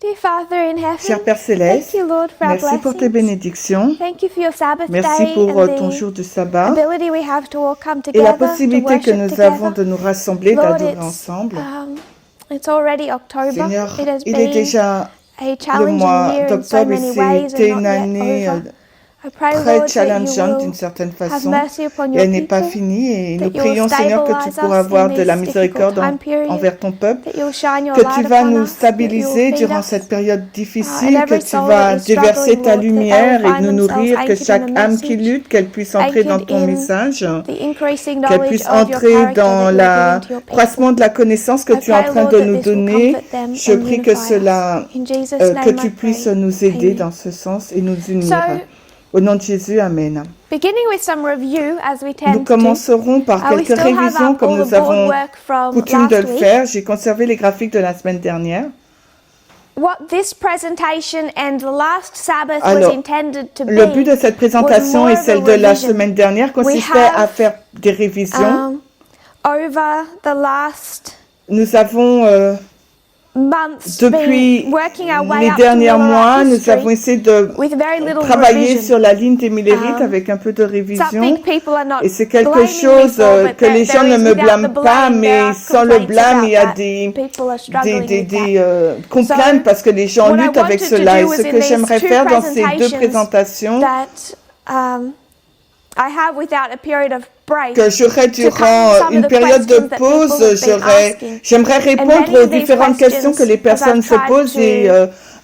Dear Father in heaven, Cher Père thank Céleste, you, Lord, for our merci pour tes blessings. bénédictions. Thank you for your Sabbath Merci day pour and ton the jour de sabbat ability we have to all come et la together to possibilité que worship nous avons together. de nous rassembler, Lord, d'adorer ensemble. it's already October. Seigneur, It has il est been déjà a le challenging mois year in so d'octobre et many ways c'était and une not yet année over. I pray, très Lord, that you challengeante d'une will certaine have façon mercy upon et your elle n'est pas people, finie et nous that you will prions Seigneur que tu stabilize pourras us avoir in de la this difficult miséricorde time period, envers ton peuple, that you will shine your que light tu vas upon nous us, that you will stabiliser feed durant us, cette période and difficile, que every tu soul vas that is déverser struggling, ta Lord, that they will lumière et find nous themselves nourrir, que anchored in a chaque âme qui message, lutte, qu'elle puisse entrer dans anchored ton in message, the increasing qu'elle knowledge puisse of your entrer character dans that you are giving le to your croissement people. de la connaissance que I tu es en pray, train Lord, de that nous this will donner. comfort them Je and prie que unify us. cela, In Jesus' que name I tu puisses pray. nous aider Amen. dans ce sens et nous So, unir. Au nom de Jésus, Amen. beginning with some review, as we Nous tend to, commencerons par we quelques still have révisions up comme all the nous board avons work from coutume de last le week. faire. J'ai conservé les graphiques de la semaine dernière. What this presentation and the last Sabbath was Alors, intended to le but be de cette was présentation more et of a celle de la revision. semaine dernière We consistait à have faire des révisions. over the last Nous avons, months depuis been working our way les up to derniers Millerite mois, nous avons history essayé de with very little travailler revision. sur la ligne des Millérites Um, avec un peu de révision. Something people are not Et c'est quelque blaming me chose for, but que les gens there ne is me without the blâment pas, blame, there mais are sans le complaints blâme, il y a about that. People are struggling with that. complaintes parce que les gens What I luttent avec wanted to cela. Et do ce was in que these j'aimerais two faire dans ces deux presentations présentations, that I have without a period of break, que j'aurai to cover durant some une of the période de questions that pause, people have been asking. j'aimerais And répondre many aux of these différentes questions que les questions, as personnes I've se tried posent et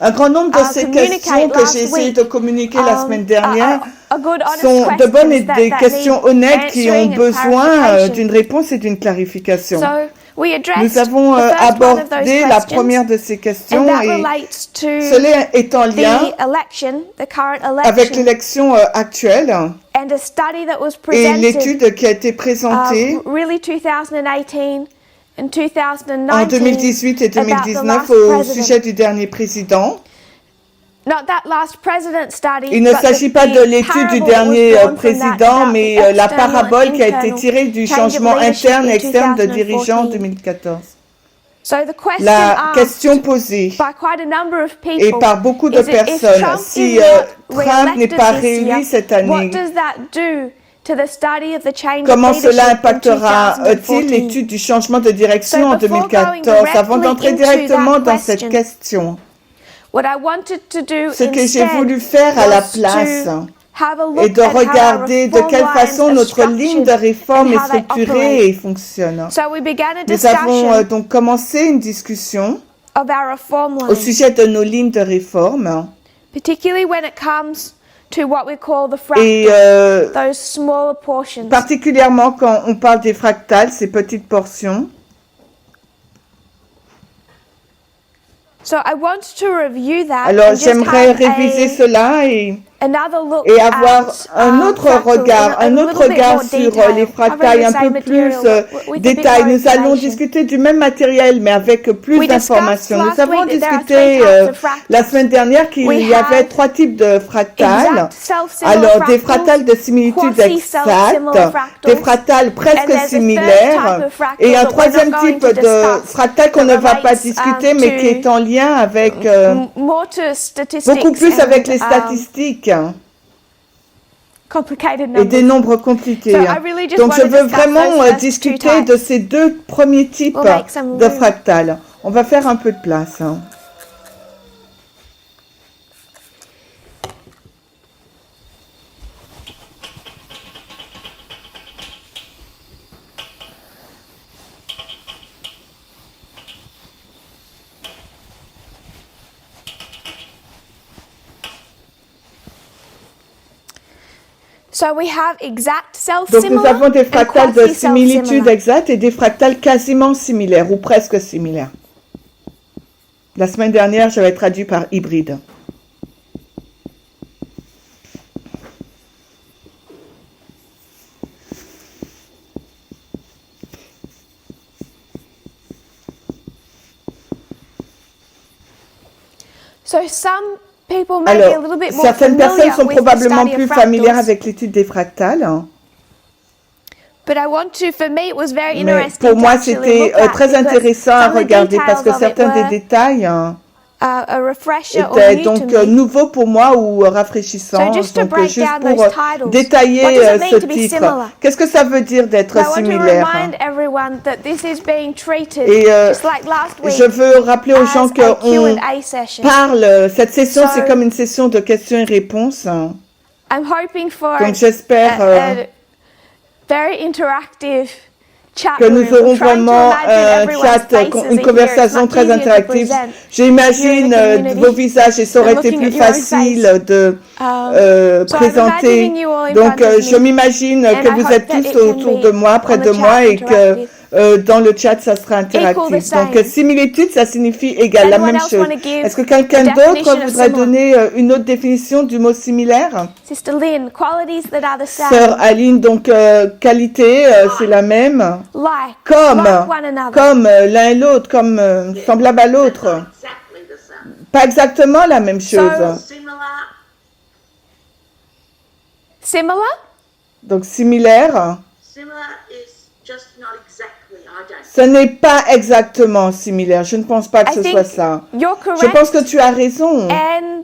un grand nombre de ces questions communicate que j'ai last essayé week, de communiquer la semaine dernière are good, honest sont de bonnes et questions des that questions need honnêtes qui ont answering and besoin clarification. d'une réponse et d'une clarification. So we Nous addressed avons the first one of those abordé la questions, première de ces and questions that et relates to cela est en lien the election, the current avec election, l'élection actuelle and a study that was et presented, l'étude qui a été présentée really 2018 and 2019 en 2018 et about the 2019 last au president. sujet du dernier président. Not that last president study, Il ne but s'agit pas de l'étude du dernier président, mais la parabole qui a été tirée du changement interne et externe de dirigeants en 2014. So the question La question asked posée by quite a number of et people par beaucoup de is that if personnes, Trump si is not Trump n'est re-elected pas this réélu year, cette what année, does that do to the study of the change of comment cela leadership in impactera-t-il 2014? l'étude du changement de direction en So before going 2014? Avant directly d'entrer into directement that dans cette question, question, what I wanted to do ce que j'ai instead voulu faire à la was place to have a et look de at how our regarder de reform quelle lines façon are notre ligne structured de and réforme est how they structurée operate. et fonctionne. So we began a Nous avons discussion donc commencé une discussion of our reform au lines, sujet de nos lignes de réforme particularly when it comes to what we call the et fractals, those smaller portions. particulièrement quand on parle des fractales, ces petites portions. So I want to review that Alors and just j'aimerais have réviser cela another look et avoir at un autre fractals regard, in a un autre little bit regard more sur detail, les covering fractales, the un same peu plus material with a bit détail. more Nous allons information. discuter du même matériel, mais avec plus We discussed d'informations. Nous last avons week that there are discuté three types of fractals. la semaine dernière qu'il We y avait have trois types de fractales. exact self-similar Alors, des fractals, fractales de similitude quasi-self-similar exacte, fractals, des fractales and presque there's a third type similaires, of fractal et un that we're troisième not going type to de discuss fractal qu'on that ne va pas relates, discuter, mais qui est to en lien avec more to statistics beaucoup plus avec les and, statistiques complicated et des numbers. nombres compliqués. So I really just Donc want je to veux discuss vraiment those first two discuter types. de ces deux premiers types We'll make some de room. fractales. On va faire un peu de place. So we have exact Donc nous self-similar avons des and fractales de similitude quasi-self-similar. exacte et des fractales quasiment similaires ou presque similaires. La semaine dernière, j'avais traduit par hybride. So some people may be a Alors, little bit more certaines personnes familiar sont with the probablement study plus of familières fractals. avec l'étude des fractales. But I want to, for me, it was very Mais interesting pour to moi, actually c'était look at très because intéressant à some of the regarder parce details que of it certains des were détails a refresher or était new donc to me. nouveau pour moi ou rafraîchissant. So just to Donc break juste down pour those titles, détailler what does it mean ce to be titre. similar? Qu'est-ce que ça veut dire d'être I want to similaire? remind everyone that this is being treated Et just like last week je veux rappeler aux gens as a qu'on Q&A session. parle, cette session So- c'est comme une session de questions et réponses. I'm hoping for Donc j'espère a very interactive chat que nous room. aurons I'm trying to vraiment imagine un everyone's chat, faces une in here. It's conversation much très easier to interactive. present J'imagine if you're in the community vos visages et ça aurait than été looking plus at your own facile face. de So I'm présenter. imagining you all in Donc front of je me, m'imagine and que I vous hope êtes that tous it can autour be de moi, près on the de chat moi et que interactive. dans le chat ça sera interactif. the same. Donc similitude ça signifie égal, la Anyone même else chose. wanna give Est-ce que quelqu'un a definition d'autre of voudrait similar? donner une autre définition du mot similaire? Sister Lynn, qualities that are the Sœur same, Aline, donc qualité, c'est la même. like Comme, one another. comme l'un et l'autre, comme semblable à l'autre. Exactly the same. Pas exactement la même chose. Similar, Similar? Donc similaire, similar is just not exactly. I don't. ce n'est pas exactement similaire. Je ne pense pas que I ce think soit ça. you're Je correct, pense que tu as raison. and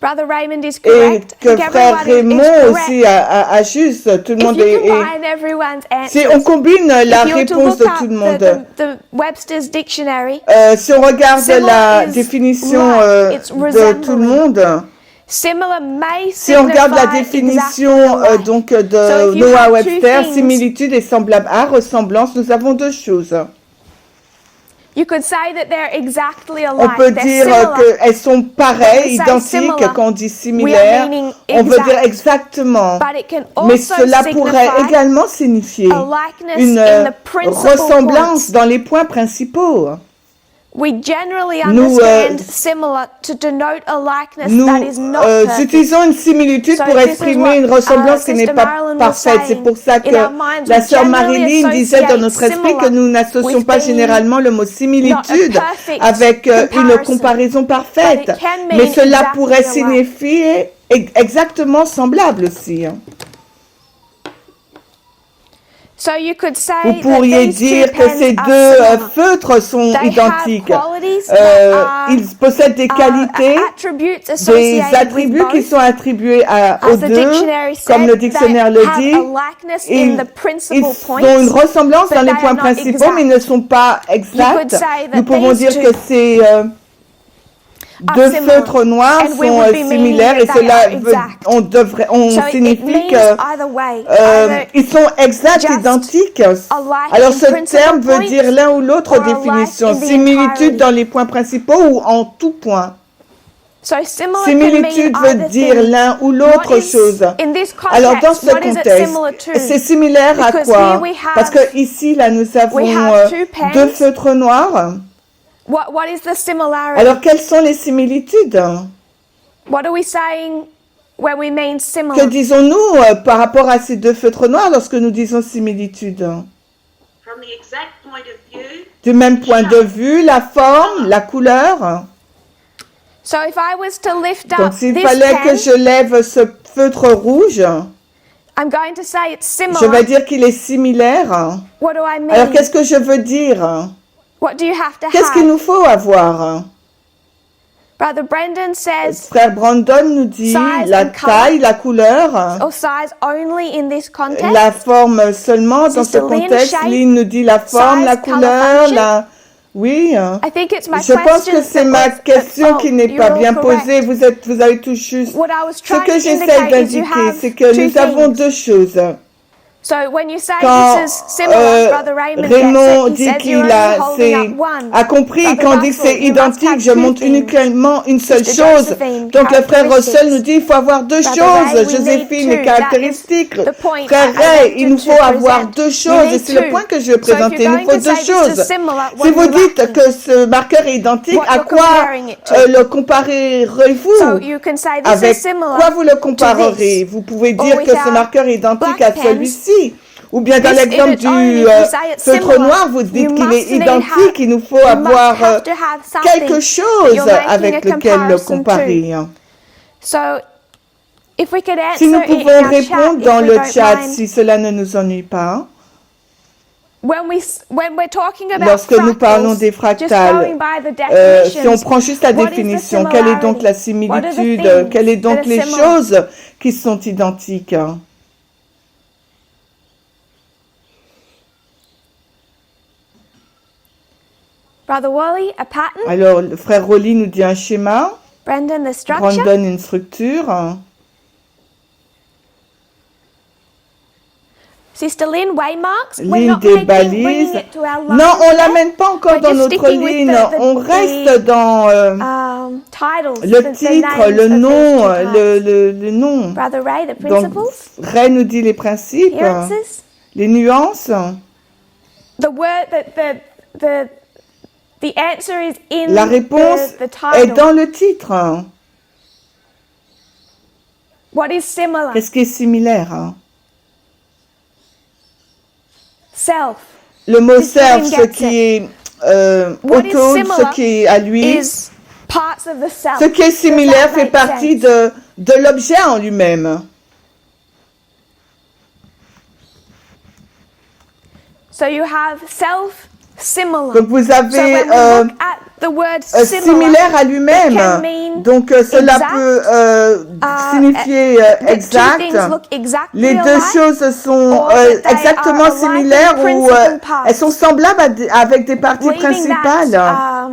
Brother Raymond is Et correct. I que think frère everyone is Raymond correct. aussi a juste. Tout le If monde you est... combine everyone's Si answers, on combine la if you were to réponse look de up tout le monde, the Webster's Dictionary, si on regarde Similar la is définition like, it's de tout le resembling. monde, similar may si on regarde la signify définition exactly alike. donc So de if you Noah have Webster, two things- similitude et semblable à ressemblance, nous avons deux choses. You could say that they're exactly On alike. peut They're dire similar. qu'elles sont pareilles, When we say identiques. similar, Quand on dit we similaire, are meaning on veut dire exact. exactement. But it can Mais also cela pourrait signify également signifier a likeness une in the principal ressemblance points. dans les points principaux. We generally Nous, understand similar to denote a likeness Nous that is not perfect. utilisons une similitude So pour this is exprimer what, une ressemblance qui n'est Sister pas Marilyn was parfaite. C'est saying. pour ça In que our minds, la we sœur generally Marilyn disait dans notre associate esprit que similar nous n'associons with pas being généralement le mot similitude not a perfect avec une comparison. comparaison parfaite. But it can mean Mais cela exactly pourrait alike. signifier exactement semblable aussi. So you could say Vous that pourriez these dire two que pens ces are deux similar. feutres sont They identiques. have qualities that are, Ils possèdent des qualités, attributes des associated attributs with qui both. sont attribués aux As the deux, dictionary comme le said, dictionnaire they le have dit. a likeness Ils, in the ils principal ont points, une ressemblance but dans les they points are not principaux, exact. mais ils ne sont pas could exacts. say that Nous pouvons these dire two que ces deux similar. feutres noirs And we sont would be meaning similaires et that they cela are exact. on So it signifie means que either way. Either ils sont exacts, just identiques. alike Alors in ce principal terme veut points dire l'un ou l'autre or alike définition. in the Similitude entirety. dans les points principaux ou en tout point. So similar Similitude can mean veut either dire thing. l'un ou l'autre What is- chose. in this Alors dans context, ce what is it contexte, similar to? c'est similaire à Because quoi? here we have- Parce que ici, là, nous avons we have two pens. deux feutres noirs. What is the similarity? Alors quelles sont les similitudes? What are we saying when we mean Que similar? disons-nous par rapport à ces deux feutres noirs lorsque nous disons similitude? From the exact point of view, Du même point de vue, la forme, la couleur. So if I was to lift Donc up s'il this fallait que pen, je lève ce feutre rouge, I'm going to say it's je similar. vais dire qu'il est similaire. What do I mean? Alors qu'est-ce que je veux dire? What do you have to Qu'est-ce qu'il have? nous faut avoir? Brother Brendan says, Frère Brandon nous dit Size la and color. taille, la couleur, or size only in this context. la forme seulement dans ce Sister Lynn, contexte. shape, Lynn nous dit la forme, size, la color, couleur, function. la... Oui. I think it's my Je pense question que c'est that ma was- question oh, qui n'est you're pas all bien correct. posée. Vous avez tout juste. What I was Ce trying que to j'essaie indicate is you d'indiquer, have c'est que two nous avons things. deux choses. So when you say Quand this is similar, Brother Raymond Raymond gets it. He dit says you're qu'il only holding up one. a compris, Brother quand on dit que Russell, c'est you must identique, have je two montre things. uniquement une seule Sister chose. Josephine, Donc le frère Russell characteristics. nous dit il faut avoir deux Brother choses. Ray, we Joséphine, need les two. That caractéristiques. is the point Frère I Ray, wanted il nous to faut avoir present. deux You choses. Et need c'est le two. point que je veux So if présenter. you're Il nous faut going to deux say this choses. is similar, what Si are vous you dites lacking? que ce marqueur est identique, What à you're quoi comparing it to. le comparerez-vous? So you can say this Avec is similar quoi vous le to comparerez? this. Vous pouvez Or dire with que ce our marqueur est identique black à pens. celui-ci. Ou bien dans This l'exemple is only du if you say it's feutre similar. noir, vous dites You qu'il est must need identique. have- Il nous faut you must avoir have to have something quelque that chose you're making avec a lequel le comparison to. comparer. So if we could answer Si nous in pouvons our répondre chat, dans if we le don't chat, mind, si cela ne nous ennuie pas. when we're talking about lorsque nous parlons des fractals, just fractales, going by the definitions, si on prend juste la what is the définition, quelle est donc la similarity? What are the similitude, things quelles sont donc that are les similar? choses qui sont identiques? Brother Wally, a pattern. Alors, le frère Rolly nous dit un schéma, Brendan, the structure. Brandon une structure, Sister Lynn, waymarks. We're ligne not des bringing balises. it to our line Non, on yet. l'amène pas encore We're dans just notre sticking with ligne, on reste dans titles, le the titre, names le of nom, these two types. le nom. Brother Ray, the Donc, principles, Ray nous dit les principes, appearances. les nuances. The word that the answer is in La réponse the est title. dans le titre. What is similar? Qu'est-ce qui est similaire? Self Le mot This self, woman ce gets qui est What is auto, similar ce qui est à lui. is parts of the self. Ce qui est Does similaire that fait make partie sense? de l'objet en lui-même. So you have self similar. Donc vous So avez when we look at the word similar, similaire à it can lui-même. mean Donc cela exact, peut signifier the two exact. things look exactly Les deux alike, choses sont or that they exactement are alike in similaires ou principal parts. elles sont semblables avec des parties leaving principales. that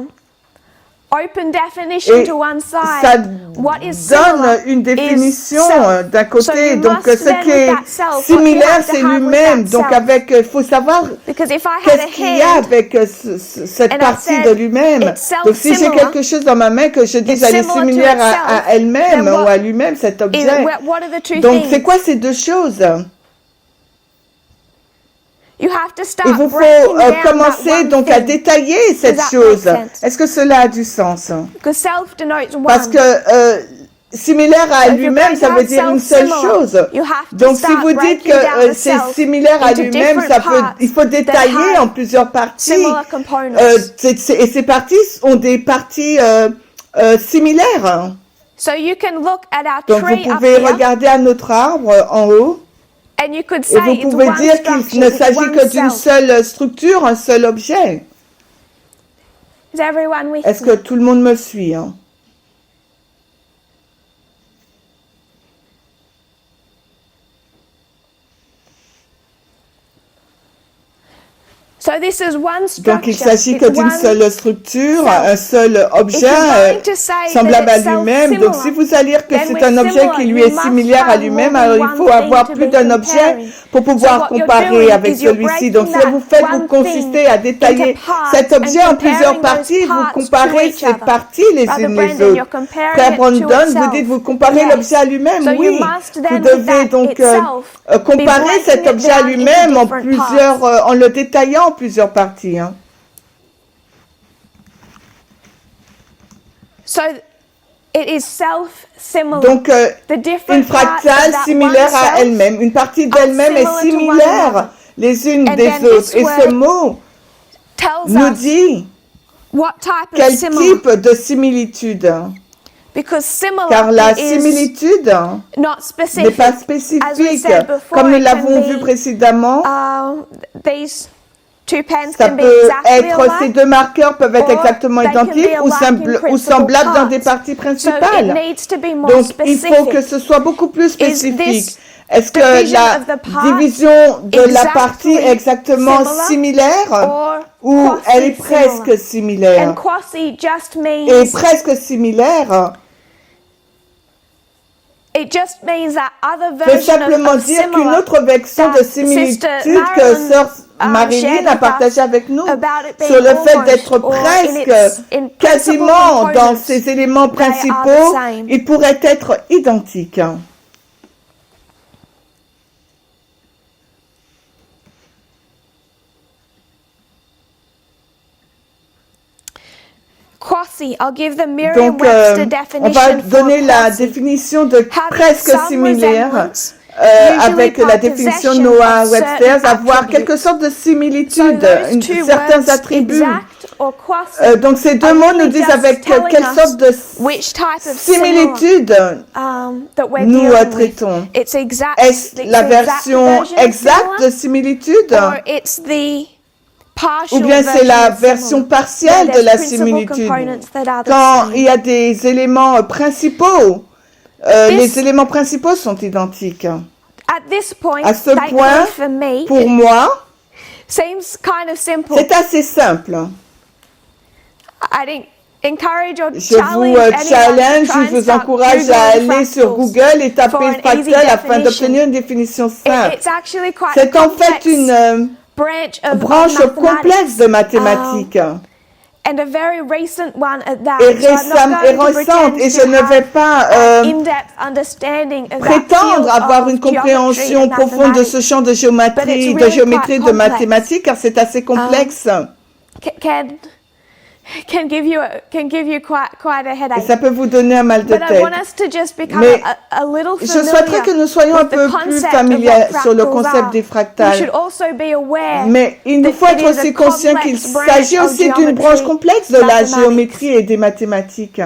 open definition Et to one ça side. What is similar donne une définition is self. d'un So côté. you Donc must ce then qui with est that self, what you similaire, have to c'est have with lui-même. that Donc self. avec, il faut savoir Because if I had qu'est-ce a qu'il y a hand, avec cette and I partie said, de lui-même. it's Donc si j'ai self-similar, quelque chose dans ma main que je dis it's elle est similar to similaire itself, à elle-même then ou what à lui-même, cet is, objet. what are the two Donc c'est things? quoi ces deux choses? You have to Il start vous faut breaking down that commencer one donc à thing. détailler cette Does that chose. make sense? Est-ce que cela a du sens? Because self denotes one. Parce que similaire à So if you're lui-même, going ça to veut have dire une seule self-similar, chose. you have to Donc si start vous dites breaking down que the c'est self similaire à into lui-même, different il faut parts détailler that en plusieurs parties. similar components. Et ces parties ont des parties similaires. So you can look at our Donc vous tree up pouvez here, regarder à notre arbre en haut and you could et say vous it's pouvez one dire structure, qu'il ne it's s'agit one que d'une self. seule structure, un seul objet. Is everyone with Est-ce me? que tout le monde me suit? So this is one structure. Donc il s'agit que It's d'une one seule structure, self. un seul objet If you're going to say semblable that à it's lui-même. Donc si vous allez dire que then c'est with un objet similar, qui lui you est must similaire à have lui-même, more than alors il one faut thing avoir to plus be d'un objet comparing. pour pouvoir what you're comparer doing avec is you're celui-ci. Donc ce que breaking vous faites, that vous one consistez à thing détailler into parts cet objet and en plusieurs comparing parties, those vous parts comparez to ces each other. parties les Brother unes les Brendan, autres. you're comparing Frère it to Brandon, vous itself. dites vous comparez Yes. l'objet à lui-même, So you oui. must Vous then with devez that donc itself be comparer breaking cet it objet à down into lui-même en different plusieurs, parts. en le détaillant en plusieurs parties. So it is self-similar. Donc, The different une parts fractale of that similaire one à self elle-même. Une partie are d'elle-même est similar to one similaire another. les unes And des then autres. this Et ce word mot tells nous us dit what type of quel similar. type de similitude. Because similar Car la is similitude not n'est specific. pas As we spécifique. said before, Comme nous it l'avons can vu be, précédemment, these two pens ça can be peut exactly être, ces alike. deux marqueurs peuvent être or exactement they can be identiques ou, alike in ou principal semblables dans des parts. parties So it principales. needs to be more Donc, il specific. faut que ce soit beaucoup plus spécifique. this Est-ce que division la of the parts division de la exactly partie est exactement similar similaire or ou elle est quasi similar? presque similaire? And quasi just Et means presque similaire it just means that other veut version simplement of dire qu'une similar autre version de that similitude Sister que Marilyn, Sœur shared Marilyn a with partagé us avec nous about it being sur le fait almost d'être or in presque, principal quasiment dans components, ces éléments they are the principaux, same. ils pourraient être identiques. Quasi, I'll give the Donc, Merriam-Webster on definition va for donner la quasi. définition de Having presque some similaire resemblance, avec usually la by définition possession Noah of Webster, certain avoir attributes. quelque sorte de So similitude, those two certains words, attributs. exact or quasi, Donc ces deux are mots really nous disent just avec telling quelle us sorte de which type of similar similitude that we're nous dealing with. traitons. It's exact. Est-ce it's la the exact version version of exacte similar, de similitude or it's the partial ou bien c'est la version of version similar, partielle where de there's la principal similitude. components that are the Quand same. il y a des éléments principaux, les éléments principaux sont identiques. At this point, À ce thankfully point, for me, pour moi, seems kind of simple. c'est assez simple. I think encourage or Je vous challenge anyone challenge, to try je and vous start encourage à Googling aller sur fractals Google et for taper an easy fractal afin definition. d'obtenir une définition simple. It's actually quite C'est a en fait complex une branch of branche mathematics, complexe de mathématiques and a very recent one at that. et So I'm not going to récente, pretend et je to ne vais have pas an in-depth understanding of that field prétendre avoir of une geometry compréhension and profonde de ce mathematics. champ de But géométrie, it's de really géométrie, quite de complex. mathématiques, car c'est assez complexe. Can give you quite a Et headache. ça peut vous donner un mal de But I tête. want us to just become Mais a little je souhaiterais familiar que nous soyons un with the peu plus concept of familiers what sur le fractals concept are. des We fractals. should also be aware Mais il nous that faut it être is a aussi conscient qu'il complex branch s'agit of aussi d'une branche geometry, complexe de la mathematics. géométrie et des mathématiques.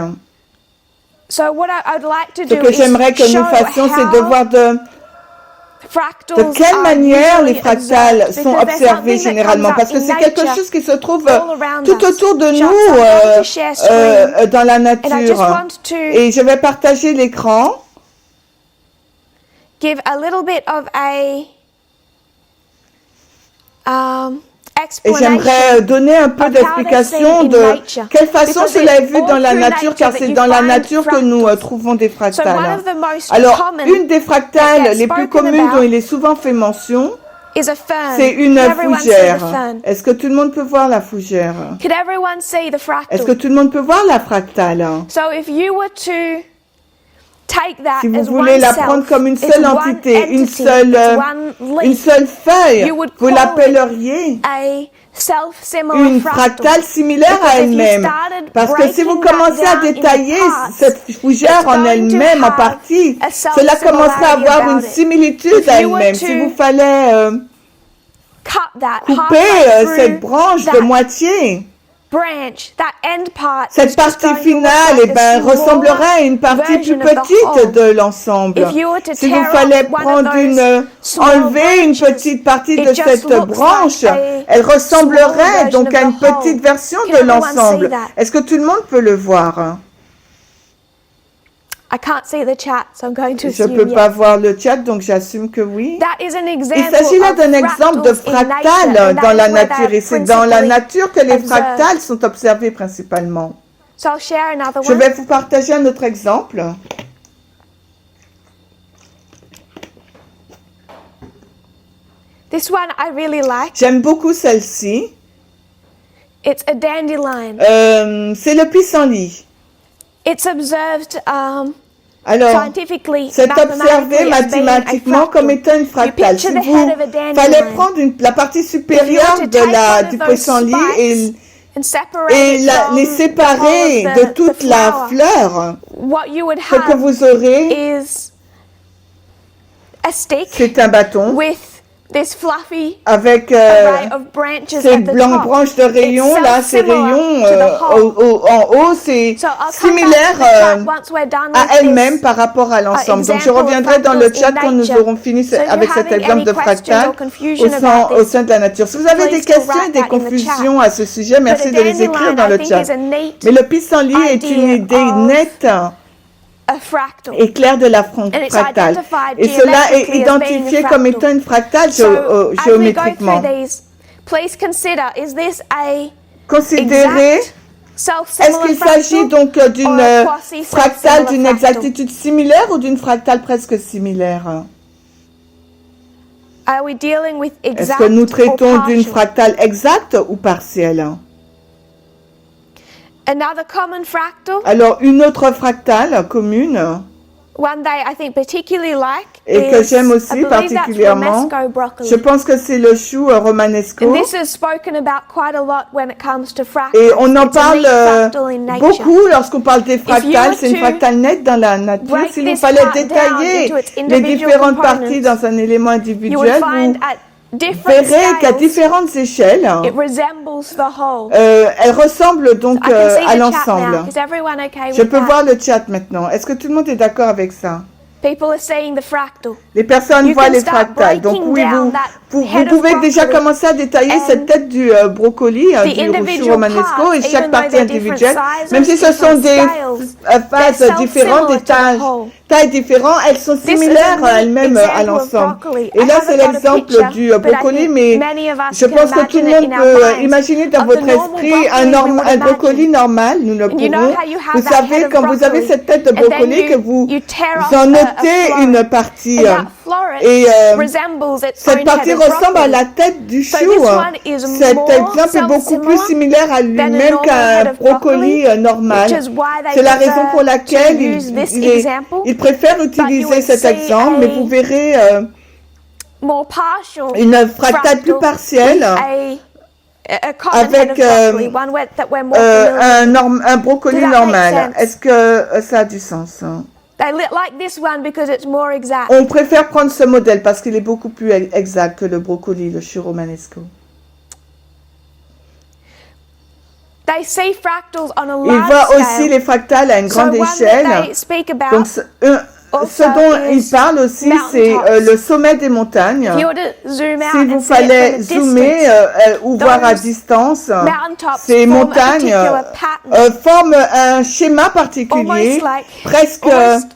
So what I'd like to Ce do que is j'aimerais que show nous fassions, c'est de how voir de fractals quelle are manière les usually fractals observed, sont because there's observés something that généralement, comes parce up que in c'est quelque nature chose qui se trouve all around tout us. autour de So nous I'm going to share screen, dans la and I just nature. want to Et je vais partager l'écran. give a little bit of a Et explanation j'aimerais donner un peu of how they're d'explication seen de in nature. quelle façon Because cela est it's vu all dans la through nature, car nature c'est that dans you la find nature que nous fractals. trouvons des So one fractals. of the most Alors, common une des fractales that gets les plus spoken communes about dont il est souvent fait mention, is a fern. c'est une Can everyone see the fougère. fern? Est-ce que tout le monde peut voir la fougère? Could everyone see the Est-ce que fractal? tout le monde peut voir la fractale? So if you were to take that Si vous as voulez one la self, prendre comme une it's seule one entité, une entity, seule, it's one une leaf, seule feuille, you would vous call l'appelleriez a self-similar une fractal. fractale similaire Because à if you elle-même. started Parce que si vous breaking that commencez à down into détailler parts, cette fougère it's en going to elle-même, en have partie, a cela commencerait à self-similarity avoir about une it. similitude If à you were elle-même. to Si vous fallait Cut that couper halfway through cette branche de that moitié, branch, that end part, cette is just partie going to look finale, like eh a ben, smaller ressemblerait à une partie plus version of the petite whole. de l'ensemble. If you were to Si vous tear fallait off one of prendre those small enlever une branches, petite partie it de just cette looks branche, like a elle small ressemblerait version donc of à une the whole. petite version Can de everyone see l'ensemble. that? Est-ce que tout le monde peut le voir? I can't see the chat, so I'm going to Je assume peux pas yes. voir le chat, donc j'assume que oui. That is an Il example s'agit là of d'un exemple de fractals in nature, fractal and dans that la is where nature, they're et c'est dans la principally nature que les observed. fractales sont observés principalement. So I'll share another Je one. vais vous partager un autre exemple. This one I really like. J'aime beaucoup celle-ci. It's a dandelion. C'est le pissenlit. It's observed Alors, scientifically, c'est observé mathematically as being a mathématiquement comme fractal. étant une fractale. picture Si the vous head of a dandelion. fallait prendre la partie supérieure to de take one of du those pissenlit spikes and separate et it from les the séparer whole of de the toute la flower, fleur, what you would ce que have vous aurez, is a stick c'est un bâton with this fluffy avec array of branches ces at the top. branches de rayons, It's là, ces self-similar rayons to the whole. en haut, c'est So I'll come back similaire to the chat once we're done à with elle-même this par rapport à l'ensemble. Donc je example of reviendrai dans le fractals chat in quand nous nature. aurons fini So if you're avec cet having exemple any de questions fractal or confusion au about sein de la nature. Si vous avez please des still questions et write des that in the confusions chat. à ce sujet, merci But de a les écrire dandelion, dans I le think, chat. is a neat Mais le pissenlit est une idea idée of nette a fractal. et claire de la it's fractale. identified Et cela est geometrically as being a identifié comme fractal. étant une fractale So as we go géométriquement. through these, please consider, is this a Considérez, exact est-ce self-similar qu'il s'agit fractal donc d'une or a quasi fractale self-similar d'une fractal? exactitude similaire ou d'une fractale presque similaire? Are we dealing with Est-ce exact que nous or traitons d'une partial? fractale exacte ou partielle? Another common fractal, Alors, une autre fractale commune, one that I think particularly like, et que is, j'aime I aussi believe that's particulièrement, Romesco broccoli. je pense que c'est le chou romanesco. And this is spoken about quite a lot when it comes to fractals. Et on en It's a parle neat fractal in nature. beaucoup lorsqu'on parle des fractales. were C'est une to fractale nette dans la nature. break S'il vous this fallait part down détailler into its les individual différentes components, parties dans un élément You would individuel, find vous at different verrez qu'à scales, différentes échelles, it resembles the whole. elle ressemble donc I can see à the chat l'ensemble. now. Is everyone okay Je with peux that? voir le chat maintenant. Est-ce que tout le monde est d'accord avec ça? People are seeing the fractal. Les personnes You voient can les start fractals. Donc breaking oui, down that vous head of pouvez déjà broccoli commencer à détailler and cette tête du brocoli, the du individual romanesco, parts, et chaque even partie though they're different individuelle, sizes, même si ce sont different des scales, phases they're différentes, des self-similar to the whole. tailles différentes, elles sont This is similaires a neat elles-mêmes à example of l'ensemble. broccoli. Et I là, haven't c'est got a l'exemple picture, du but I brocoli, think mais many of us je can pense que tout le imagine it monde in our peut minds imaginer dans of the votre normal esprit broccoli we would un brocoli imagine. normal, nous le And you know pouvons. how you have Vous that head savez, of quand vous avez broccoli, cette tête de and then brocoli, que vous you tear off en a notez floret, une partie. and that floret Et resembles its cette own partie head of ressemble à broccoli. la tête du So chou. this one is Cet more exemple est beaucoup plus self-similar similaire à than a lui-même normal qu'un head of brocoli broccoli, normal. which is why they C'est la raison prefer pour laquelle to use this il example. préfère But you utiliser would cet see exemple, mais vous verrez more partial une fractale plus fractal partielle a common head avec of broccoli, one that we're more familiar with. un brocoli Does that make normal. sense? Est-ce que ça a du sens? They like this one because it's more exact. On préfère prendre ce modèle parce qu'il est beaucoup plus exact que le brocoli, le chou romanesco. They see fractals on a Il large voit scale. aussi les fractales à une grande so échelle. one that they speak about, Donc, ce dont il parle aussi, c'est le sommet des montagnes. if you were to zoom out Si vous and see it fallait from a zoomer distance, ou voir à those distance, mountaintops ces form a montagnes particular pattern, forment un schéma particulier, almost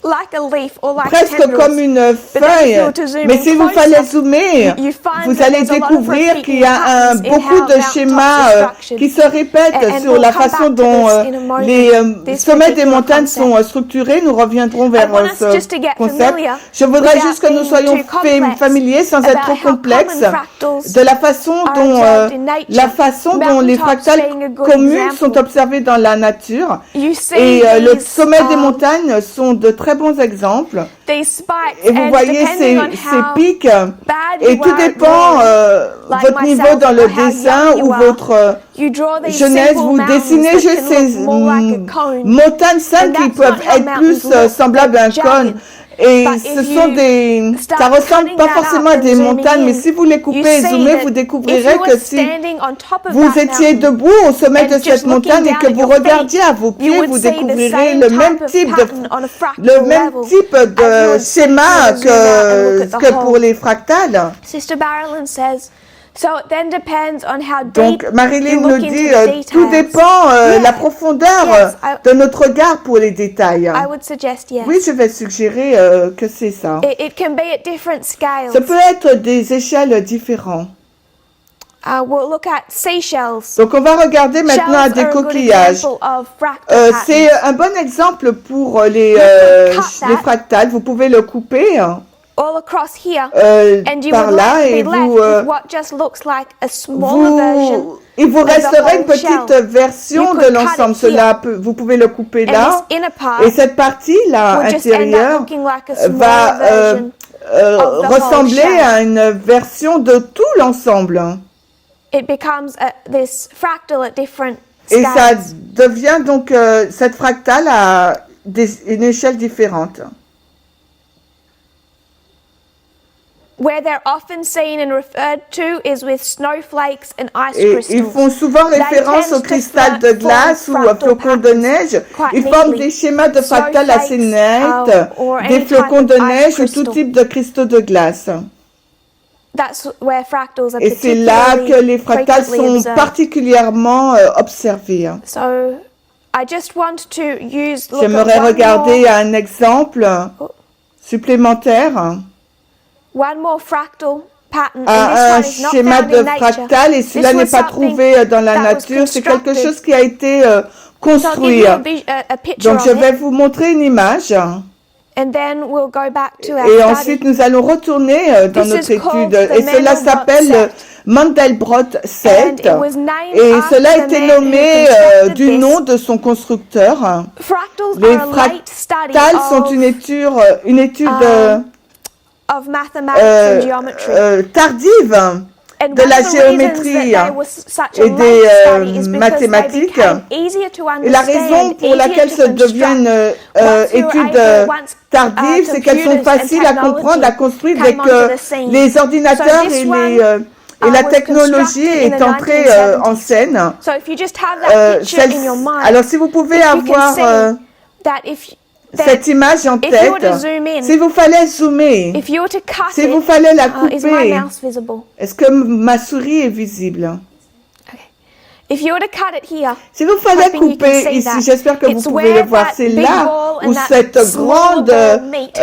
like a leaf or like presque tendrils. comme une then if feuille. you were to zoom Mais in si vous closer, fallait zoomer, you find vous that allez there's a lot of découvrir repeating qu'il y a patterns in beaucoup how de mountaintops schémas are structured. qui se répètent And sur we'll la come back façon to dont this in a moment, les this sommets des particular montagnes concept. sont structurés. Nous reviendrons vers I want us ce just to get concept. familiar Je voudrais without juste que nous being soyons too complex familiers sans être about trop how complexes common fractals de la façon are dont observed in nature. la façon dont les Mountaintops fractales being a good communes example. sont observées dans la nature. You see Et le these, sommet des montagnes sont de très bons exemples. these spikes, Et vous and voyez depending on ces how pics, bad et you tout are at dépend drawing, like votre niveau myself, dans le or how dessin young you ou are, votre you draw these jeunesse. simple Vous mountains dessinez that juste can ces look more like a cone. montagnes simples And qui that's peuvent not how être mountains plus look. semblables à un They're cône. jagged. Et But ce if sont you des... start Ça ressemble cutting pas that forcément up à des and zooming montagnes, mais in, si vous les coupez you et see zoomez, that vous if découvrirez you que were si standing on top of vous that étiez mountain debout au sommet de and cette just looking montagne et down que at vous your feet, regardiez à vos you pieds, would vous see the découvrirez same le même type of type pattern on a fractal le même level type as you de would see if schéma you were to zoom out and look at the que whole. pour les fractales. Sister Marilyn says, so it then depends on how deep Donc Marilyn you nous look into dit, the details. tout dépend Yeah. la profondeur Yes, de notre regard pour les détails. I would suggest yes. Oui, je vais suggérer que c'est ça. It can be at different scales. Ça peut être des échelles différentes. We'll look at seashells. Donc on va regarder maintenant à Shells des are a good coquillages. example of fractal C'est patterns. un bon exemple pour cut les that. fractales. Vous pouvez le couper All across here, and you par would là be et left vous, with what just looks like a smaller version. il vous of the resterait une whole petite shell. version You de could cut l'ensemble. it here. Cela vous pouvez le couper And là. this inner part Et cette partie-là, would just end up intérieure, looking like a smaller va version of the whole ressembler shell. à une version de tout l'ensemble. It becomes this fractal at different Et ça scales. devient donc cette fractale à une échelle différente. Where they're often seen and referred to is with snowflakes and ice Et crystals. ils font souvent référence tend aux to cristal de form glace ou aux fractal flocons de patterns neige. quite Ils forment neatly. des schémas de fractales assez Snowflakes, nets, or des any flocons type de of ice neige ou crystal. tout type de cristaux de glace. That's where fractals are Et c'est là que les fractales frequently sont observed. particulièrement observés. So I just want to look J'aimerais at regarder un exemple supplémentaire one more fractal pattern, à and un this one is not schéma found de in nature. fractal et cela This n'est was pas something trouvé dans la that was nature, c'est quelque constructed. chose qui a été So I'll give construit. you a picture Donc je of vais it, vous montrer une image and then we'll go back to our et study. ensuite nous allons retourner dans This notre is called étude the et cela Mandelbrot s'appelle set. Mandelbrot And set it was named et after cela a the été man who nommé constructed du this. nom de son constructeur. Fractals Les are a late study fractales sont une étude of mathematics and geometry. tardive And de one la of the reasons géométrie that they were such a et late des study is because mathématiques. they became easier to Et la raison understand, pour easier laquelle to ça devient construct. une Once you were étude able, once, tardive, c'est qu'elles sont computers and faciles à comprendre, à construire dès technology came onto que the scene. les ordinateurs So this et one, la was technologie constructed in est the entrée 1970s. en scène. So if you just have that picture in your mind, Alors si vous pouvez you can avoir see that if cette image en if you were tête, to zoom in, si vous fallait zoomer, if you were to cut si it, vous fallait la is my couper, mouse visible? est-ce que ma souris est visible? Okay. If you were to cut it here, Si vous fallait hoping you can couper see ici, that, j'espère que vous it's pouvez where le voir, that c'est big là ball où and that cette smaller grande ball meet.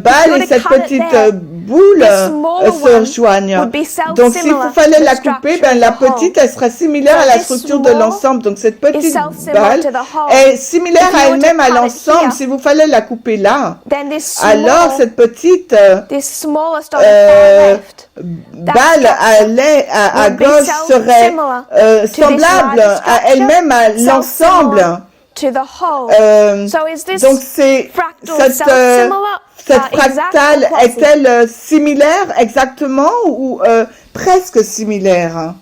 balle If et you cette were to cut it petite there, boule the smaller se one rejoignent. would be Donc, s'il self-similar vous fallait to la the couper, structure ben, of la the whole. petite, elle sera similaire So à la this structure de small l'ensemble. Donc, cette petite self-similar balle to the whole. est similaire If you à were to elle-même à cut it l'ensemble. here, Si vous fallait la couper là, then this alors small, cette petite this smallest on the far left, balle à would be gauche serait self-similar to this semblable larger à elle-même à structure, l'ensemble. self-similar to the whole. So is this Donc c'est fractal cette self-similar? cette Exact fractale or quasi? est-elle similaire exactement ou presque similaire?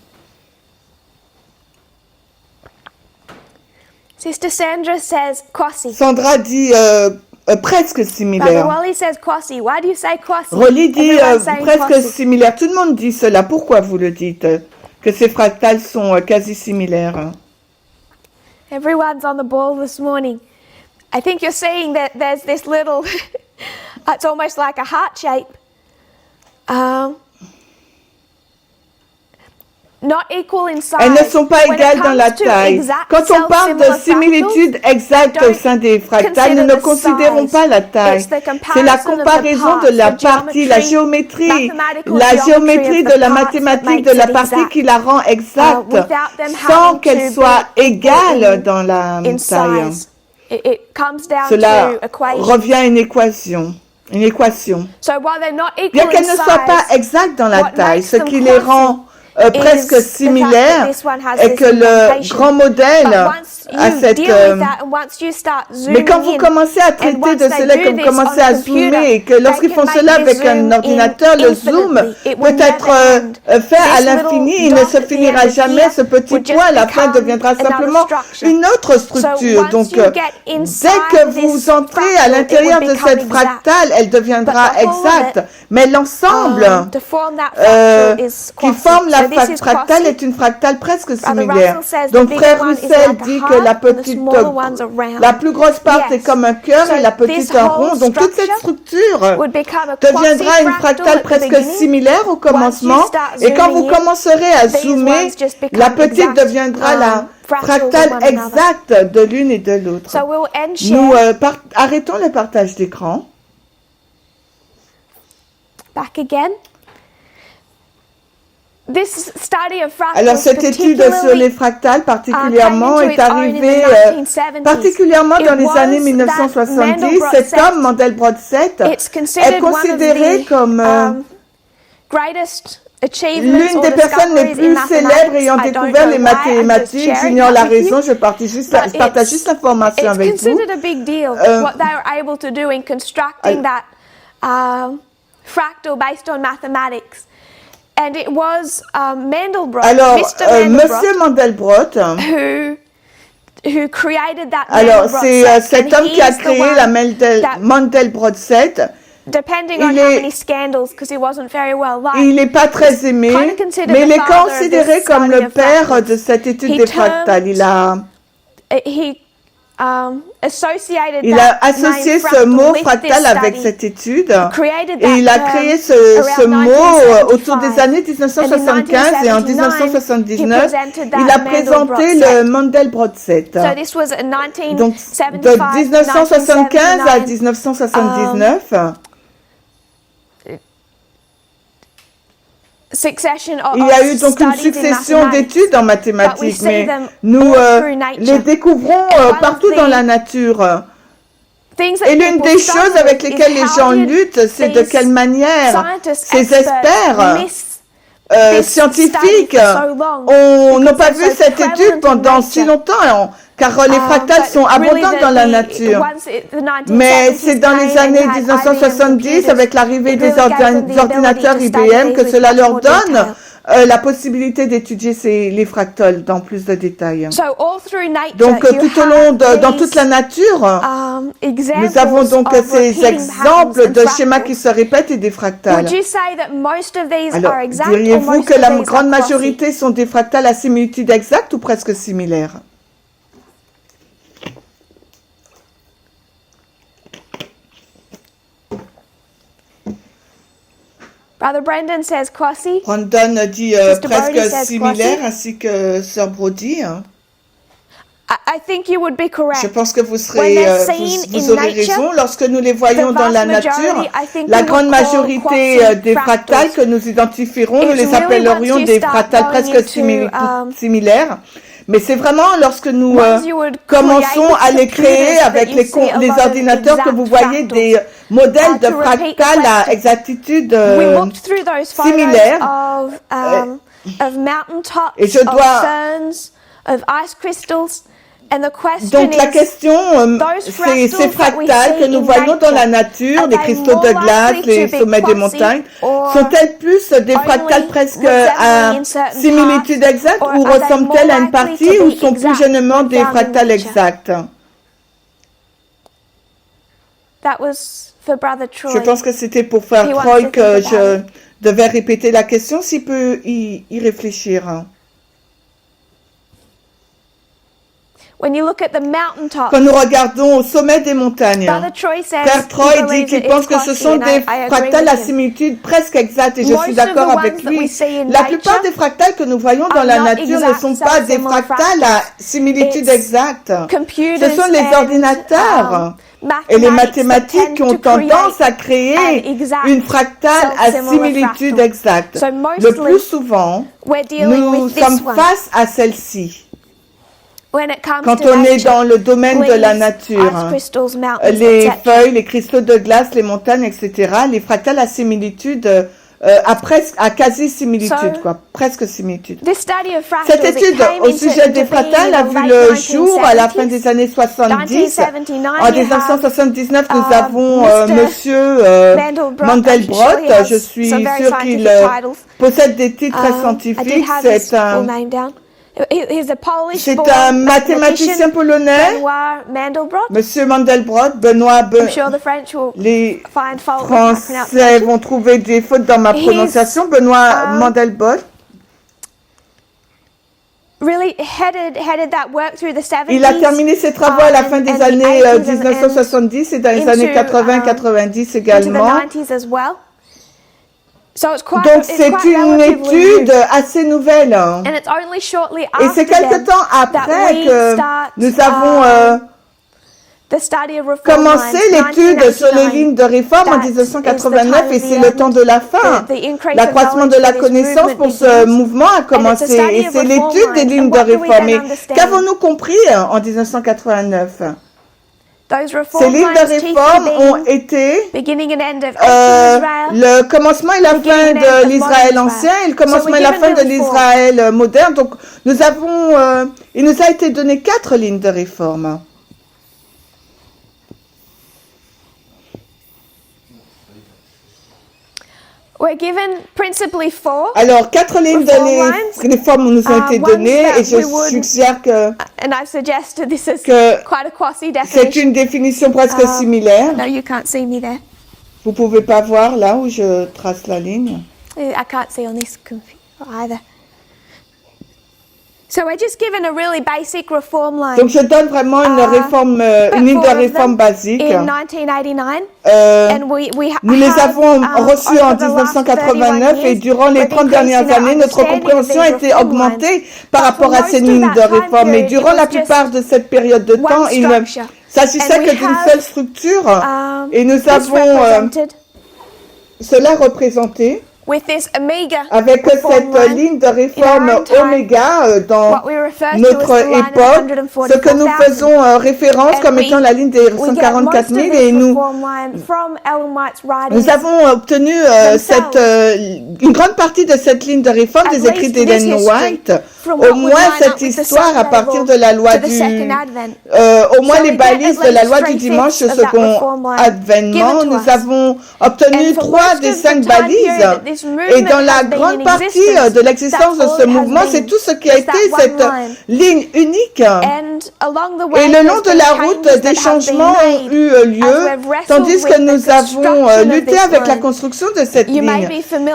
Sister Sandra says quasi. Sandra dit presque Brother similaire. Wally says quasi. Why do you say quasi? Rolly dit Everyone's saying presque quasi. similaire. Tout le monde dit cela. Pourquoi vous le dites? Que ces fractales sont quasi similaires. Everyone's on the ball this morning. I think you're seeing that there's this little, it's almost like a heart shape. Not equal in size. Elles ne sont pas When it égales dans la comes to taille. exact Quand on parle de self-similar similitude fractals, exacte they au sein des don't fractales, nous ne consider the considérons size. pas la taille. It's the C'est la comparison of the comparaison de la parts, the partie, la geometry, géométrie, mathematical la geometry géométrie of de the la parts that mathématique makes de la it partie exact. qui la rend exacte, Without them sans having qu'elle to soit be égale equal dans la in taille. size. It comes down Cela to equation. revient à une équation. Une équation. So while they're not equal Bien qu'elles in ne soient pas size, exactes dans la what taille, makes ce them qui les quasi rend presque is the similaires fact that this one has est this que le indentation. grand modèle But once a you cette... deal with that and once you start zooming mais quand vous in, commencez à and traiter once de they cela, do comme this commencez on à a computer, zoomer, et que they lorsqu'ils can font make cela this avec un zoom ordinateur, in le zoom infinitely. It peut will être never end. fait à This l'infini, little il ne dot se at the finira end of jamais, here ce petit would just point à la fin become deviendra another simplement structure. une autre So structure. once Donc, you get dès inside que this vous entrez à fractal, l'intérieur it de would become cette exact. fractale, elle deviendra But the whole of exacte. Mais l'ensemble To form that fractal is qui quasi. forme la So this is fractale quasi. est une fractale presque Brother similaire. Russell says the Donc bigger frère one is Russell like a dit heart que la and the petite, smaller ones are round. la plus grosse part est Yes. comme un cœur So et la this petite un whole rond. Donc toute cette structure would become a deviendra une quasi-fractal fractale at the presque beginning. similaire au commencement. start Et quand zooming vous in, commencerez à these zoomer, ones just become la petite exact, deviendra la fractals of fractale one another. exacte de l'une et de l'autre. So we'll end Nous share arrêtons le partage d'écran. back again. This study of fractals Alors cette étude sur les fractales particulièrement came into est its own in arrivée the 1970s. particulièrement dans It les was années that 1970. Mandelbrot Cet set, homme, Mandelbrot 7, it's est considered one of considéré the comme greatest achievements l'une or des personnes les discoveries in plus célèbres mathematics. ayant I don't découvert know les why, I'm just mathématiques. sharing J'ignore la that with you. raison, je partage juste But l'information it's avec vous. considered a big deal what they were able to do in constructing that fractal based on mathematics. And it was Mandelbrot, Alors, Mr. Mandelbrot, Monsieur Mandelbrot, who created that alors Mandelbrot c'est set, cet and homme qui a he's the créé one la that, Mandelbrot 7. depending il on est- how many scandals, because he wasn't very well liked, Il n'est pas très aimé, kinda considered mais il the est father of considéré this comme study le of père fractals. de cette étude He des fractales. he associated Il that a associé name ce fractal mot with fractal this avec study, cette étude created et il a that créé term ce around mot autour 1975. des années And in 1975 et en 1979, 1979, he presented that il a présenté le Mandelbrot 7. So this was in Donc 1975 de 1975 à 1979. 1979, Succession of il y a eu donc une studies in succession mathematics. d'études en But we mathématiques, see mais them nous all through nature. les découvrons And one partout of dans the la nature. things that Et l'une people des struggle choses avec with lesquelles is les how gens did luttent, c'est de these quelle manière scientists, ces experts miss this scientifiques study for so long n'ont because pas they're vu so cette prevalent étude in pendant si nature. longtemps, car les fractales But sont really abondantes dans la nature. Mais c'est dans les années 1970, avec l'arrivée des ordinateurs IBM, que cela leur donne la possibilité d'étudier les fractales dans plus de détails. Donc tout au long, dans toute la nature, nous avons donc ces exemples de schémas qui se répètent et des fractales. Alors, diriez-vous que la grande majorité sont des fractales à similitude exacte ou presque similaires? Brother Brendan says crossy. Brandon dit Sister Brody presque says similaire, crossy. ainsi que Sœur Brody. I think you would be correct. Je pense que vous When they're serez, seen vous in aurez nature, raison. Lorsque nous les voyons the dans la vast nature, majority, I think la we grande would call majorité crossy des fractales fractals. que nous identifierons, nous It's les really appellerions once you des start fractales going presque into, similaires. Mais c'est vraiment lorsque nous Once you would commençons create à les créer computers that avec you les, see a les lot of ordinateurs que exact vous voyez des fractals. modèles de To repeat the fractales à question, exactitude we looked through those photos similaires. of mountaintops, Et je of dois- ferns, of ice crystals, and the question Donc la is, question, those ces fractals that we fractales que see nous in voyons dans la nature, nature, are les they cristaux more de glace, likely les to be sommets des crossy montagnes, or sont-elles plus des fractales only presque resembling à in certain similitude parts, exacte or ou are they ressemblent-elles à more une partie likely to ou be sont plus exact généralement when des found in fractales nature? exactes? That was for Brother Troy. Je pense que c'était pour faire He wants Troy to que think about je it. devais répéter la question, s'il peut y réfléchir. When you look at the mountaintops, Quand nous regardons au sommet des montagnes, Brother Troy says Frère Troy he dit believes qu'il that pense it's que ce crossy, sont and des I agree fractales à with him. similitude presque exactes et je Most suis of d'accord the avec ones that lui. we see in La plupart nature des fractales que nous voyons dans are la not nature ne exact sont pas des self-similar fractales à similitude It's exacte. computers Ce sont les and, ordinateurs et les mathématiques qui ont tendance à créer une fractale à similitude exacte. So Le plus mostly souvent, we're dealing nous with sommes this one. face à celle-ci. When it comes Quand to on est nature, dans le domaine de la leaves, nature, ice crystals, mountains, les etc. feuilles, les cristaux de glace, les montagnes, etc., les fractales à similitude, à quasi-similitude, So, quoi, presque similitude. This study of fractals, Cette it étude came au into sujet des being fractales in a the vu late le jour à la fin 1970s. des années 70. 1979, En you have, 1979, nous avons Mr. Monsieur Mandelbrot. Mandelbrot. I'm sure he has Je suis some very sûre qu'il scientific titles. possède des titres très I did scientifiques. have his C'est full un, name down. He's a Polish c'est born un mathématicien mathematician, polonais, Benoit Mandelbrot. Monsieur Mandelbrot, I'm sure the French will les find fault with my Français pronunciation. vont trouver des fautes dans ma He's, prononciation. Benoît Mandelbrot. Really headed that work through the 70s. Il a terminé ses travaux à la fin des and the années 80s and 1970 et dans les into, années 80-90 into the également. 90s as well. So it's quite, Donc it's c'est quite une relatively étude new. assez nouvelle. And it's only shortly Et after c'est quelque then temps that après we que start nous avons the study of reform commencé lines, l'étude sur les 1999. lignes de réforme en That is the 1989 time et of c'est the le end. temps de la fin. The increase of L'accroissement de la knowledge for this connaissance movement pour ce begins. mouvement a commencé study et of c'est reform l'étude des lines. lignes And de what do we réforme. then Et understand? qu'avons-nous compris en 1989? Those reform Ces lignes de lines chiefly réforme ont being été beginning and end of ancient Israel. le commencement et la fin Beginning and end de of l'Israël modern ancien et le Israel. commencement So et we're la given fin the de reform. l'Israël moderne. Donc nous avons, il nous a été donné 4 lignes de réforme. We're given principally 4. Alors 4 lignes Reform de réforme nous ont été ones données that et je we would- suggère que And I've suggested this is Que quite a quasi c'est definition. une définition presque similaire. No, you can't see me there. Vous pouvez pas voir là où je trace la ligne. I can't see on this computer either. So we're just given a really basic reform line. Donc je donne vraiment une réforme, une ligne de réforme basique. In 1989, Euh, and we Nous les avons reçus en over the last 1989 et 31 durant les years, 30 we've dernières increased in our années, notre understanding compréhension of a these été reform augmentée lines. par But rapport for à most ces of lignes that de time réforme. Mais period, durant it la was just plupart de cette période de one temps, il ne structure. s'agissait And we que d'une have, seule structure. Et nous this avons represented cela représenté with this Omega avec reform cette line. ligne de réforme In our own time, oméga dans what we refer to notre as the line of époque, ce que nous 144,000. faisons référence And comme étant la ligne des we get 144 most 000 of et this nous reform line from Ellen White's writings. Nous avons obtenu une grande partie de cette ligne de réforme des écrits d'Ellen White, au moins cette histoire à partir de la loi du, au moins les balises de la loi du dimanche au second avènement. Nous avons obtenu 3 des 5 balises et dans la grande partie de l'existence de ce mouvement, c'est tout ce qui a été cette ligne unique. Et le long de la route, des changements ont eu lieu, tandis que nous avons lutté avec la construction de cette ligne.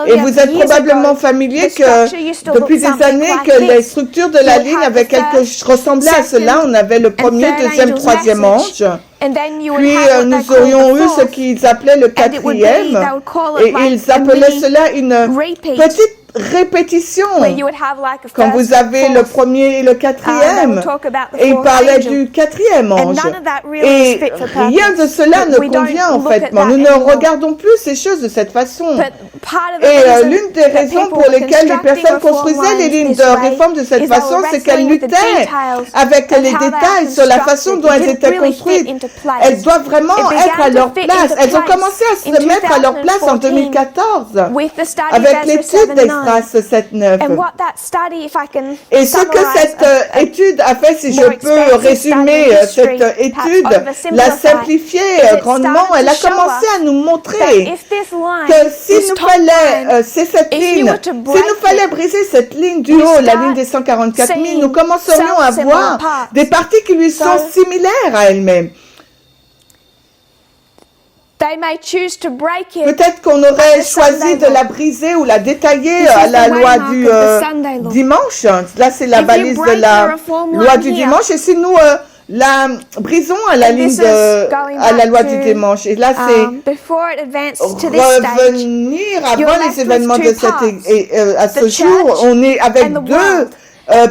Et vous êtes probablement familier que depuis des années que les structures de la ligne avaient ressemblaient à cela. On avait le premier, deuxième, troisième ange. And then you would Puis have what they nous call aurions the eu ce fourth. qu'ils appelaient le And it would be, quatrième, they would call it et like ils a appelaient mini cela une repeat, petite répétition. where you would have like a Quand first vous avez and le fourth. premier et le They quatrième, would talk about the et il fourth parlait angel. du quatrième And ange. none of that really is Et fit for rien de purpose. cela ne We don't convient en look fait. at that Nous ne anymore. regardons plus ces choses de cette façon. But part of the Et reason l'une des that raisons people pour were lesquelles les constructing personnes reform construisaient les lines lignes this de way réforme de cette is they were façon, c'est qu'elles wrestling with the luttaient details avec of les how they are détails sur la façon constructed. dont It elles didn't étaient really fit construites. into place. Elles doivent vraiment It être à began leur to fit place. into Elles ont place commencé à in se mettre à leur place en 2014 2014 with the study avec of l'étude Ezra 7 and 9. d'Esdras 7-9. And what that study, if I can Et ce que summarize cette étude a fait, si je more peux expansive résumer study history, cette perhaps étude, la oversimplify, simplifier is it grandement, started elle a to show commencé us à nous that montrer if this line, que s'il this nous top fallait, line, c'est cette if you ligne, were to s'il break nous fallait it, briser cette ligne du we haut, la start ligne des 144 000, seeing nous commencerions à self-similar voir parts. des parties qui lui sont So- similaires à elles-mêmes. they may choose to break it. Peut-être qu'on aurait the choisi Sunday de law. la briser ou la détailler This à is la the loi waymark du of the Sunday law. dimanche. Là, c'est la If you balise de break la the reform loi line du here, dimanche. Et si nous la brisons à la and ligne this is going à la back loi to, du dimanche. Et là, c'est before it advanced to this stage, revenir you're avant left les événements with de two parts. à ce The jour, church on est avec and the deux world.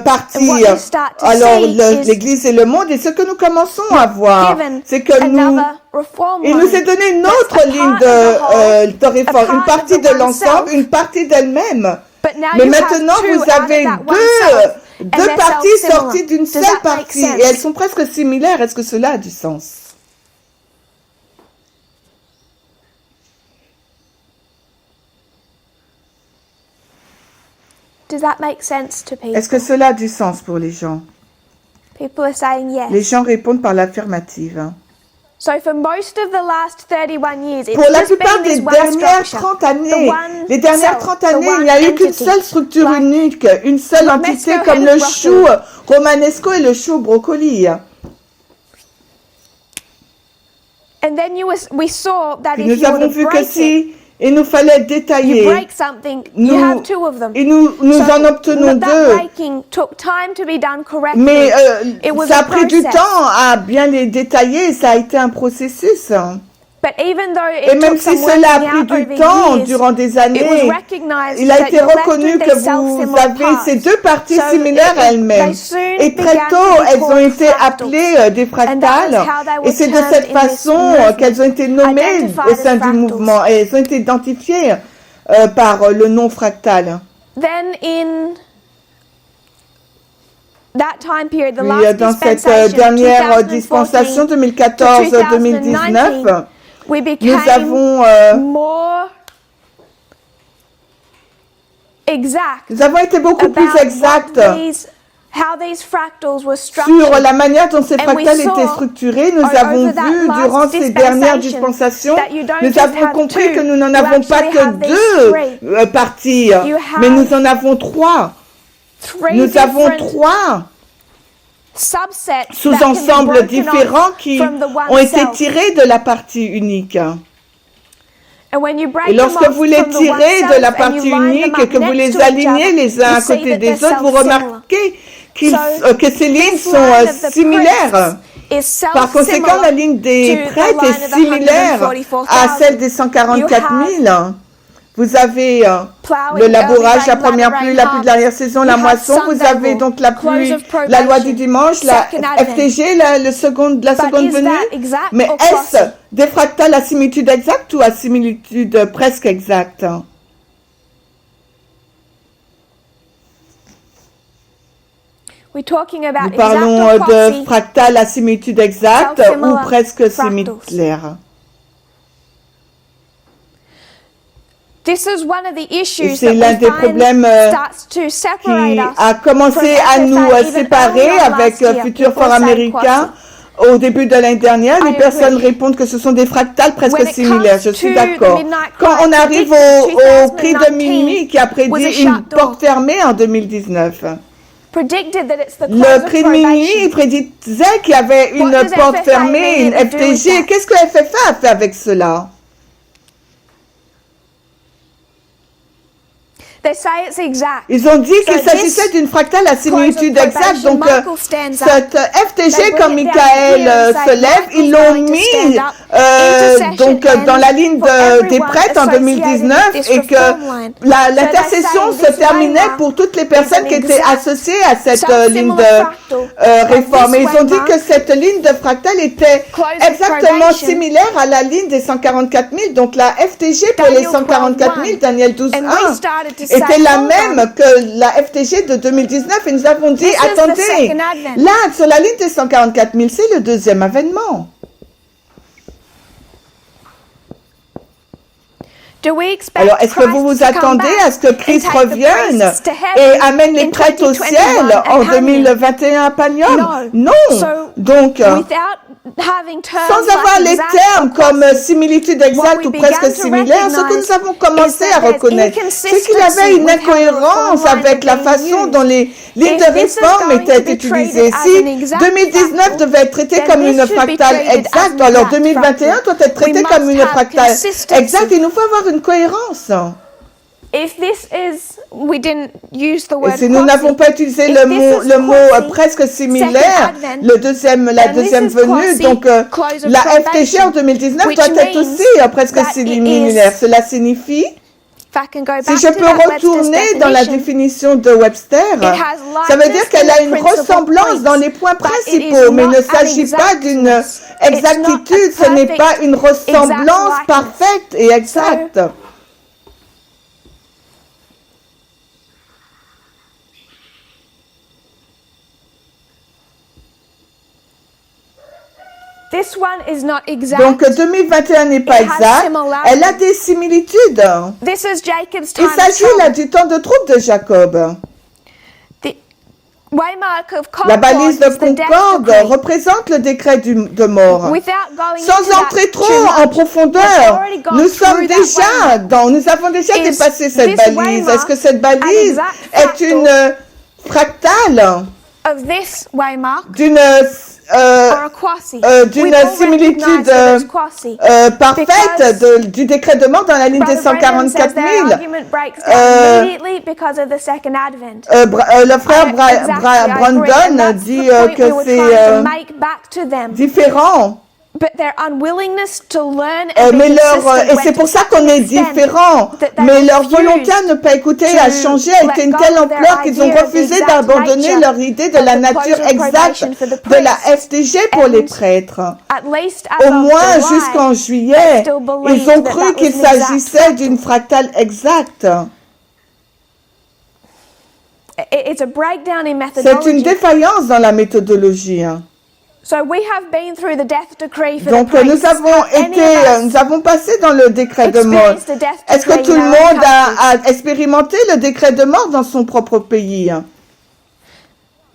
parties. And what you start to Alors, see is l'Église et le monde. Et ce que nous commençons à voir, given c'est que nous another reform il line. nous est donné une That's autre a ligne part of the whole, de réforme, a une part partie of the de one l'ensemble, self. une partie d'elle-même. But now Mais you have maintenant, two vous out of avez that one self, and deux they're parties self-similar. sorties d'une Does seule that make partie, sense? et elles sont presque similaires. Est-ce que cela a du sens? Does that make sense to people? Est-ce que cela a du sens pour les gens? People are saying yes. Les gens répondent par l'affirmative. So for most of the last 31 years, it's Pour la just plupart been this des one dernières structure, 30 the années, one les dernières self, 30 the années, il one n'y a eu qu'une entity. seule structure Like, unique, une seule let's entité go comme ahead le with chou broccoli. romanesco et le chou brocoli. And then we saw that Puis if nous you were avons to vu que break it, si il nous fallait you détailler, break something, you nous, have two of them. et nous So en obtenons that deux. breaking took time to be done correctly. Mais It was ça a a pris du process. temps à bien les détailler, ça a été un processus. But even though Et it même took si some cela a working pris out du over temps years, durant des it was années, recognized il a that été you're left reconnu with que these vous self-similar avez parts. ces deux parties So similaires à elles-mêmes. they soon Et très began tôt, to be elles ont called été fractals. appelées des And that fractales. was how they Et were c'est de termed cette in this façon movement, qu'elles ont été nommées identified au as sein du fractals. mouvement. Et elles ont été identifiées par le nom fractal. Then in that time period, the Puis last dans cette dispensation, dernière dispensation 2014-2019, we nous became avons more exact Nous avons été beaucoup plus about exacts how these fractals were sur structured. la manière dont ces And we fractals saw étaient structurés. Nous over avons that vu last durant ces dernières dispensation dispensations, that you don't nous just avons have compris two, que nous n'en you avons pas actually que have these deux three. parties, You mais have nous en avons trois. Three Nous avons different trois subsets that can be sous-ensembles broken différents off qui from the one ont été self. tirés de la partie unique. And when you break Et them lorsque off vous les from the one tirez de self la and you partie line them unique up et que vous next les to each alignez other, les uns you à see côté that des they're autres, vous self-similar. remarquez So, que ces lignes this sont line of the similaires. priests is Par conséquent, la ligne des to the prêtres line est of the similaire 144,000. à celle des 144 000. Vous avez le labourage, la première pluie, la pluie de l'arrière-saison, la moisson. Vous avez donc la pluie, la loi du dimanche, la FTG, la seconde venue. Mais est-ce des fractales à similitude exacte ou à similitude presque exacte? We're talking about Nous parlons exact or de proxy. fractales à similitude exacte ou Self-similar presque fractals. similaires. This is one of the Et issues c'est that l'un we des find problèmes starts to separate qui us a commencé from à nous FFA even séparer earlier on avec last year. Futur People Fort saying Américain. Au début de l'année dernière, les I personnes agree. répondent que ce sont des fractales presque When it similaires. Je comes suis to d'accord. the midnight Quand cry, on arrive au cri de 2019 minuit qui a prédit was a une shut door. porte fermée en 2019, predicted that it's the close le of cri de minuit probation. prédisait qu'il y avait une What does porte FFA fermée, une mean to do with FTG. that? Qu'est-ce que FFA a fait avec cela? They say it's exact. Ils ont dit qu'il So s'agissait this d'une fractale à similitude close of exacte. probation, Donc, Michael stands up. cette FTG, They quand bring it down Michael here and se say, lève, ils Michael's l'ont going to mis stand up. donc Intercession dans la ends ligne for des everyone prêtres en associated 2019 with this et que reform line. l'intercession So they're se saying terminait this pour toutes les personnes qui étaient exact, associées à cette ligne self-similar de fractal réforme. Et of this ils ont dit waymark que cette ligne de fractale était close of exactement probation. similaire à la ligne des 144 000. Donc la FTG pour les Daniel 144 000, 12:1. Daniel And we 12.1, started to say, était la hold même on. que la FTG de 2019 et nous avons dit, This is the attendez, second advent. là, sur la ligne des 144 000, c'est le deuxième avènement. Do we expect Alors, est-ce que vous vous Christ to come attendez back à ce que and Christ take the revienne priests to et heaven amène les in prêtres au 2021 ciel and en hang them? 2021 à Panium? No. Non. So, Donc, without having terms sans avoir like les exact termes or comme close, similitude what exacte we ou began presque to similaire, ce que recognize nous avons commencé is à that there's reconnaître, c'est qu'il y avait une inconsistency with how the incohérence reform lines avec la are being façon used. dont les lignes If de this is réforme going to étaient be utilisées. treated as Si an exact 2019 fractal, devait être traité then comme this une should be fractale treated as exacte, an alors exact 2021 fractal. doit être traité We comme must une have fractale consistency. exacte. Il nous faut avoir une cohérence. If this is, we didn't use the Et word si nous n'avons pas utilisé If le this mot, is le mot quasi, presque similaire, second advent, la deuxième this is venue, quasi donc close of la probation, FTG en 2019 which doit être means aussi presque that it similaire. is- Cela signifie, If I can go back si je to peux that Webster's retourner dans la definition, définition de Webster, has ça veut likeness dire qu'elle in a the une principal ressemblance points, dans les points but it is principaux, mais il not ne an s'agit pas d'une exactness. It's not exactitude, a ce n'est perfect pas une ressemblance exact parfaite et exacte. This one is not exact. Donc 2021 n'est pas It has exact, similarities. elle a des similitudes. This is Jacob's Il time of s'agit là trouble. du temps de troupe de Jacob. The waymark of La Concord balise de is the death Concorde decree. représente le décret de mort. Without going Sans into that entrer trop too en much, profondeur, we've already gone nous sommes through that déjà waymark. nous avons déjà Is dépassé cette this balise. waymark Est-ce que cette an balise exact est fractal une fractale Of this waymark d'une or a quasi. d'une We all similitude recognize that it's quasi. parfaite Because du décret de mort dans la ligne des Brother Brennan 144 says their 000. argument breaks down immediately because of the second advent. Le frère Exactly, I agree, and Brandon that's dit the point que we were c'est trying to make back to them. différent. But their unwillingness to learn and be Mais consistent et went c'est to pour ça such qu'on an est extent différent. that they Mais leur refused volonté à ne pas écouter, à changer, a été une let telle go of their ampleur qu'ils ont idea of the refusé exact d'abandonner nature leur idée de of la the nature close of exacte probation for the de la priests. FTG pour les And prêtres. At least as Au of moins July, jusqu'en they juillet, still believed ils ont that cru that qu'il was an exact s'agissait d'une fractale exacte. It's a breakdown in C'est une methodology. défaillance dans la méthodologie. So we have been through the death decree for Donc the priests. nous avons passé dans le décret de mort. experienced the death Est-ce que decree tout le in our own monde a expérimenté le décret de mort dans son propre pays?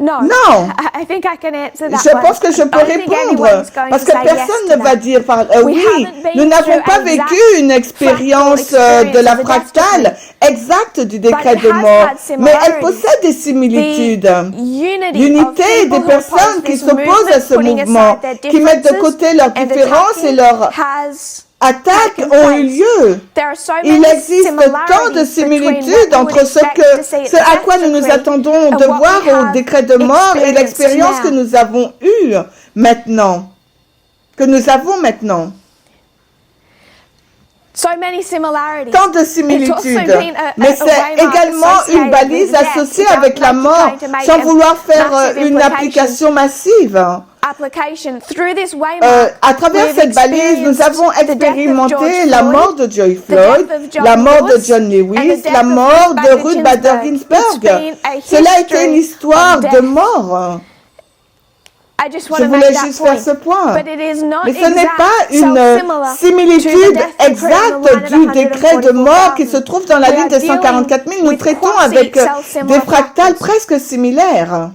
No. Non. I think I can answer that Je one. pense que je I peux don't think répondre anyone's going parce to que say personne yes ne to va that. dire We oui. haven't been Nous n'avons through pas an vécu exact une expérience fractal de la experience of the death fractale exacte du décret But it de has mort, had mais elle similarities. possède des similitudes. The unity L'unité of people des who personnes oppose qui this s'opposent à movement, ce putting mouvement, aside their qui mettent de differences côté leurs and différences et attacking, leurs has attaques taken ont place. eu lieu. There are so Il many existe tant de similarities similitudes between what we entre would ce expect to see at ce the à quoi death nous nous decree attendons and de what voir we au have décret de mort et experienced l'expérience que now. nous avons eue maintenant. Que nous avons maintenant. So many similarities. Tant de It's also similitudes. been Mais a c'est waymark également associated une balise with death, associée without avec la mort, trying to make sans a vouloir faire massive une implication. application massive. Application through this waymark. À travers we've cette balise, nous avons experienced the death of expérimenté George la Floyd, mort de George the death Floyd, of John la mort de Lewis, John and Lewis, the la death of mort Ruth de Bader Ruth Bader Ginsburg. Ginsburg. It's been a Cela a été une history histoire of de death. mort. I just want Je to voulais make that juste faire ce point. point. But it is not Mais ce n'est exact, pas une self-similar to the similitude death decree exacte on the line du at décret de mort qui 144,000. se trouve dans la We ligne are des dealing 144 000. Nous with traitons quasi avec self-similar des fractales fractals. presque similaires.